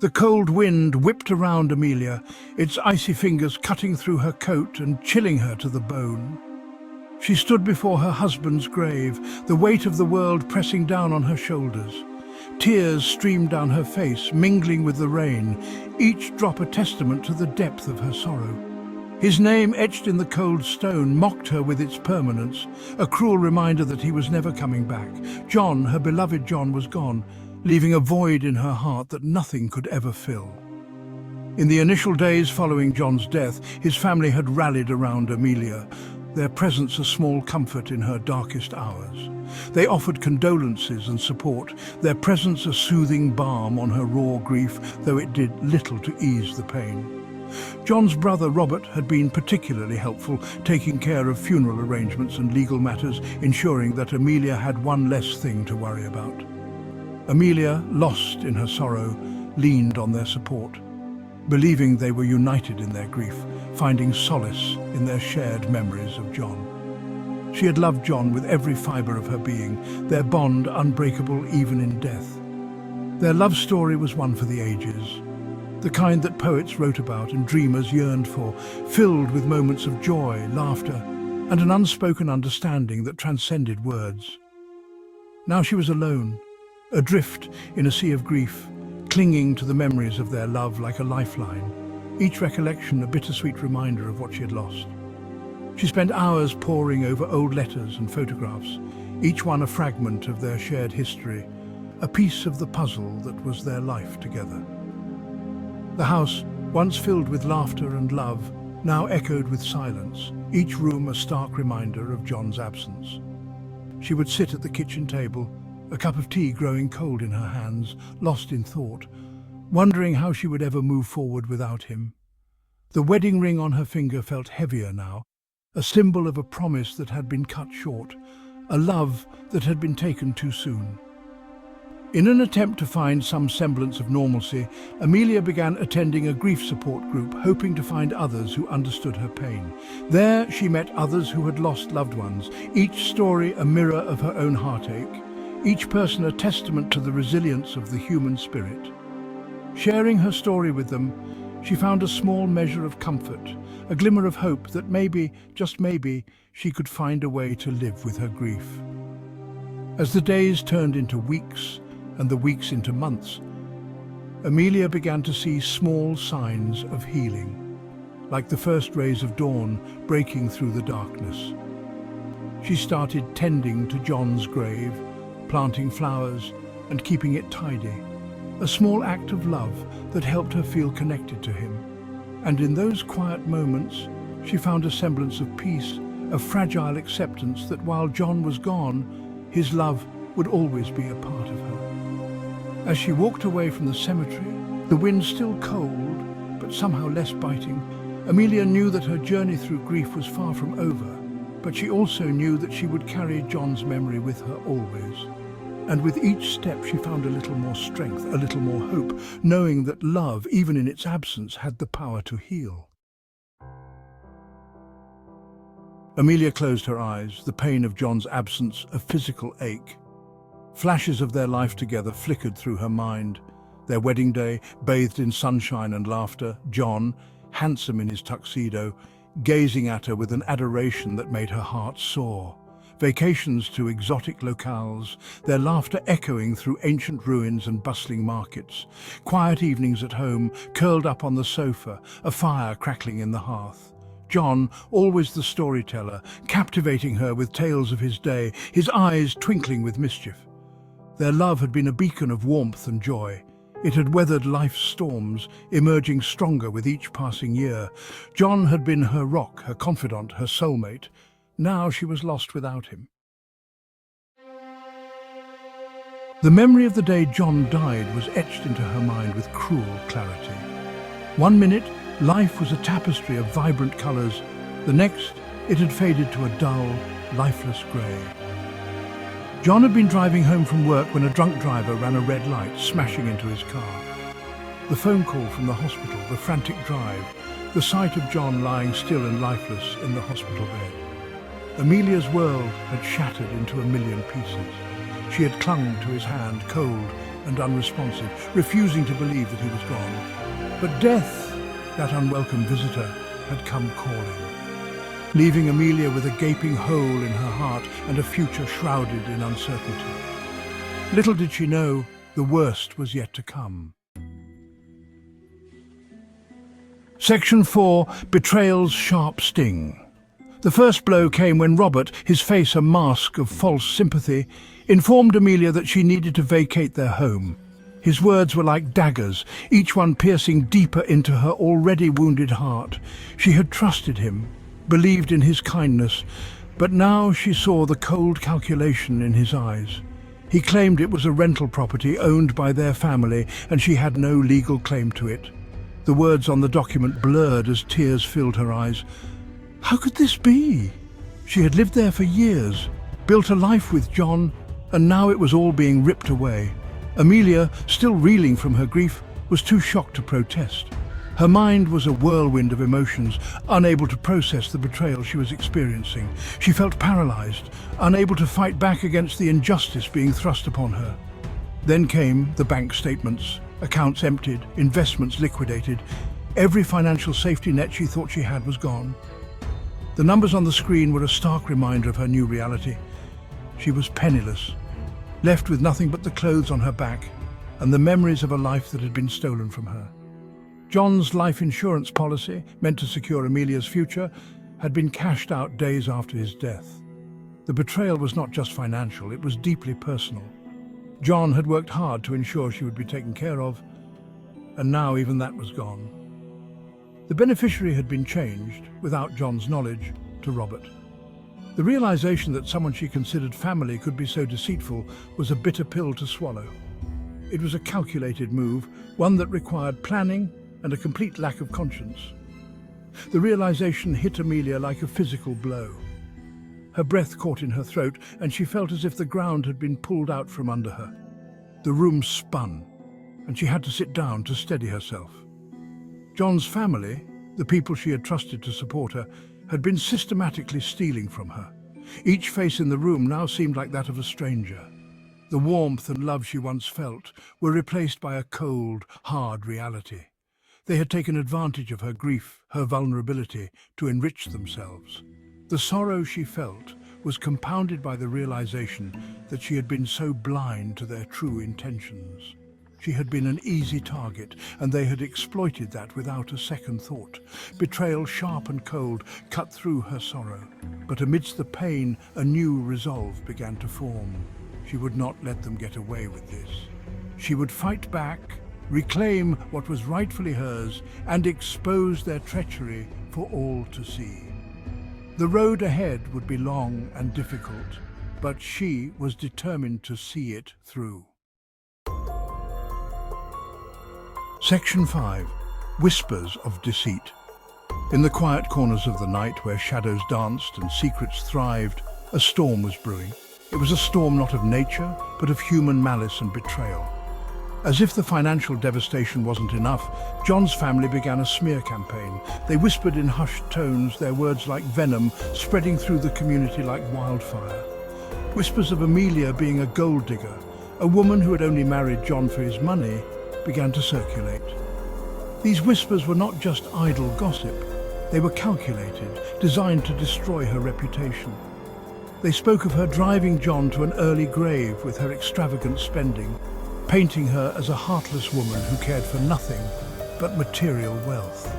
The cold wind whipped around Amelia, its icy fingers cutting through her coat and chilling her to the bone. She stood before her husband's grave, the weight of the world pressing down on her shoulders. Tears streamed down her face, mingling with the rain, each drop a testament to the depth of her sorrow. His name, etched in the cold stone, mocked her with its permanence, a cruel reminder that he was never coming back. John, her beloved John, was gone, leaving a void in her heart that nothing could ever fill. In the initial days following John's death, his family had rallied around Amelia, their presence a small comfort in her darkest hours. They offered condolences and support, their presence a soothing balm on her raw grief, though it did little to ease the pain. John's brother Robert had been particularly helpful, taking care of funeral arrangements and legal matters, ensuring that Amelia had one less thing to worry about. Amelia, lost in her sorrow, leaned on their support, believing they were united in their grief, finding solace in their shared memories of John. She had loved John with every fibre of her being, their bond unbreakable even in death. Their love story was one for the ages, the kind that poets wrote about and dreamers yearned for, filled with moments of joy, laughter, and an unspoken understanding that transcended words. Now she was alone, adrift in a sea of grief, clinging to the memories of their love like a lifeline, each recollection a bittersweet reminder of what she had lost. She spent hours poring over old letters and photographs, each one a fragment of their shared history, a piece of the puzzle that was their life together. The house, once filled with laughter and love, now echoed with silence, each room a stark reminder of John's absence. She would sit at the kitchen table, a cup of tea growing cold in her hands, lost in thought, wondering how she would ever move forward without him. The wedding ring on her finger felt heavier now, a symbol of a promise that had been cut short, a love that had been taken too soon. In an attempt to find some semblance of normalcy, Amelia began attending a grief support group, hoping to find others who understood her pain. There she met others who had lost loved ones, each story a mirror of her own heartache, each person a testament to the resilience of the human spirit. Sharing her story with them, she found a small measure of comfort, a glimmer of hope that maybe, just maybe, she could find a way to live with her grief. As the days turned into weeks, and the weeks into months, Amelia began to see small signs of healing, like the first rays of dawn breaking through the darkness. She started tending to John's grave, planting flowers and keeping it tidy, a small act of love that helped her feel connected to him. And in those quiet moments, she found a semblance of peace, a fragile acceptance that while John was gone, his love would always be a part of her. As she walked away from the cemetery, the wind still cold, but somehow less biting, Amelia knew that her journey through grief was far from over, but she also knew that she would carry John's memory with her always. And with each step she found a little more strength, a little more hope, knowing that love, even in its absence, had the power to heal. Amelia closed her eyes, the pain of John's absence a physical ache. Flashes of their life together flickered through her mind. Their wedding day, bathed in sunshine and laughter, John, handsome in his tuxedo, gazing at her with an adoration that made her heart soar. Vacations to exotic locales, their laughter echoing through ancient ruins and bustling markets. Quiet evenings at home, curled up on the sofa, a fire crackling in the hearth. John, always the storyteller, captivating her with tales of his day, his eyes twinkling with mischief. Their love had been a beacon of warmth and joy. It had weathered life's storms, emerging stronger with each passing year. John had been her rock, her confidant, her soulmate. Now she was lost without him. The memory of the day John died was etched into her mind with cruel clarity. One minute, life was a tapestry of vibrant colours. The next, it had faded to a dull, lifeless grey. John had been driving home from work when a drunk driver ran a red light, smashing into his car. The phone call from the hospital, the frantic drive, the sight of John lying still and lifeless in the hospital bed. Amelia's world had shattered into a million pieces. She had clung to his hand, cold, and unresponsive, refusing to believe that he was gone. But death, that unwelcome visitor, had come calling, leaving Amelia with a gaping hole in her heart and a future shrouded in uncertainty. Little did she know, the worst was yet to come. Section 4. Betrayal's Sharp Sting. The first blow came when Robert, his face a mask of false sympathy, informed Amelia that she needed to vacate their home. His words were like daggers, each one piercing deeper into her already wounded heart. She had trusted him, believed in his kindness, but now she saw the cold calculation in his eyes. He claimed it was a rental property owned by their family, and she had no legal claim to it. The words on the document blurred as tears filled her eyes. How could this be? She had lived there for years, built a life with John, and now it was all being ripped away. Amelia, still reeling from her grief, was too shocked to protest. Her mind was a whirlwind of emotions, unable to process the betrayal she was experiencing. She felt paralyzed, unable to fight back against the injustice being thrust upon her. Then came the bank statements, accounts emptied, investments liquidated. Every financial safety net she thought she had was gone. The numbers on the screen were a stark reminder of her new reality. She was penniless, left with nothing but the clothes on her back and the memories of a life that had been stolen from her. John's life insurance policy, meant to secure Amelia's future, had been cashed out days after his death. The betrayal was not just financial, it was deeply personal. John had worked hard to ensure she would be taken care of, and now even that was gone. The beneficiary had been changed, without John's knowledge, to Robert. The realization that someone she considered family could be so deceitful was a bitter pill to swallow. It was a calculated move, one that required planning and a complete lack of conscience. The realization hit Amelia like a physical blow. Her breath caught in her throat, and she felt as if the ground had been pulled out from under her. The room spun, and she had to sit down to steady herself. John's family, the people she had trusted to support her, had been systematically stealing from her. Each face in the room now seemed like that of a stranger. The warmth and love she once felt were replaced by a cold, hard reality. They had taken advantage of her grief, her vulnerability, to enrich themselves. The sorrow she felt was compounded by the realization that she had been so blind to their true intentions. She had been an easy target, and they had exploited that without a second thought. Betrayal, sharp and cold, cut through her sorrow. But amidst the pain, a new resolve began to form. She would not let them get away with this. She would fight back, reclaim what was rightfully hers, and expose their treachery for all to see. The road ahead would be long and difficult, but she was determined to see it through. Section 5. Whispers of Deceit. In the quiet corners of the night where shadows danced and secrets thrived, a storm was brewing. It was a storm not of nature, but of human malice and betrayal. As if the financial devastation wasn't enough, John's family began a smear campaign. They whispered in hushed tones, their words like venom, spreading through the community like wildfire. Whispers of Amelia being a gold digger, a woman who had only married John for his money, began to circulate. These whispers were not just idle gossip. They were calculated, designed to destroy her reputation. They spoke of her driving John to an early grave with her extravagant spending, painting her as a heartless woman who cared for nothing but material wealth.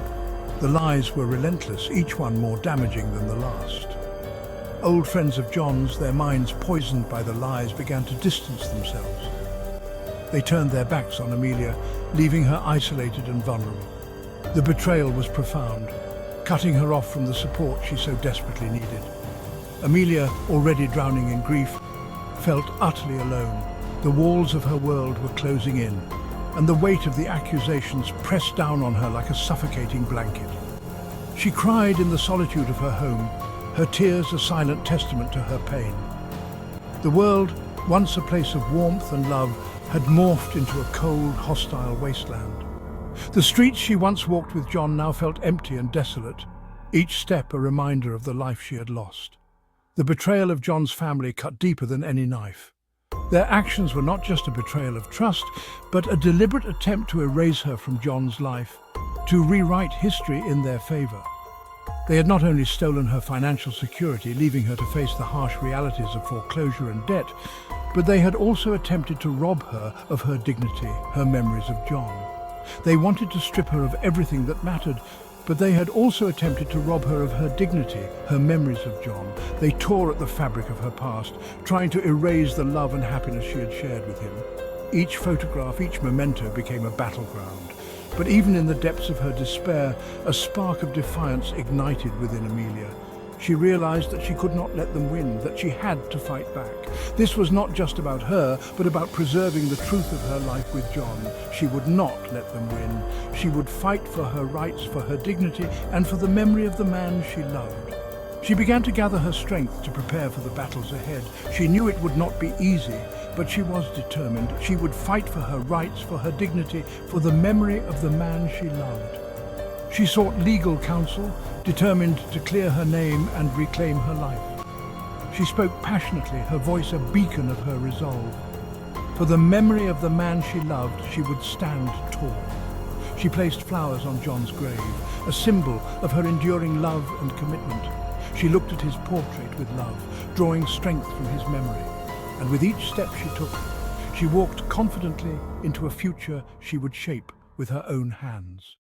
The lies were relentless, each one more damaging than the last. Old friends of John's, their minds poisoned by the lies, began to distance themselves. They turned their backs on Amelia, leaving her isolated and vulnerable. The betrayal was profound, cutting her off from the support she so desperately needed. Amelia, already drowning in grief, felt utterly alone. The walls of her world were closing in, and the weight of the accusations pressed down on her like a suffocating blanket. She cried in the solitude of her home, her tears a silent testament to her pain. The world, once a place of warmth and love, had morphed into a cold, hostile wasteland. The streets she once walked with John now felt empty and desolate, each step a reminder of the life she had lost. The betrayal of John's family cut deeper than any knife. Their actions were not just a betrayal of trust, but a deliberate attempt to erase her from John's life, to rewrite history in their favor. They had not only stolen her financial security, leaving her to face the harsh realities of foreclosure and debt, but they had also attempted to rob her of her dignity, her memories of John. They wanted to strip her of everything that mattered, but they had also attempted to rob her of her dignity, her memories of John. They tore at the fabric of her past, trying to erase the love and happiness she had shared with him. Each photograph, each memento became a battleground. But even in the depths of her despair, a spark of defiance ignited within Amelia. She realized that she could not let them win, that she had to fight back. This was not just about her, but about preserving the truth of her life with John. She would not let them win. She would fight for her rights, for her dignity, and for the memory of the man she loved. She began to gather her strength to prepare for the battles ahead. She knew it would not be easy, but she was determined. She would fight for her rights, for her dignity, for the memory of the man she loved. She sought legal counsel, determined to clear her name and reclaim her life. She spoke passionately, her voice a beacon of her resolve. For the memory of the man she loved, she would stand tall. She placed flowers on John's grave, a symbol of her enduring love and commitment. She looked at his portrait with love, drawing strength from his memory. And with each step she took, she walked confidently into a future she would shape with her own hands.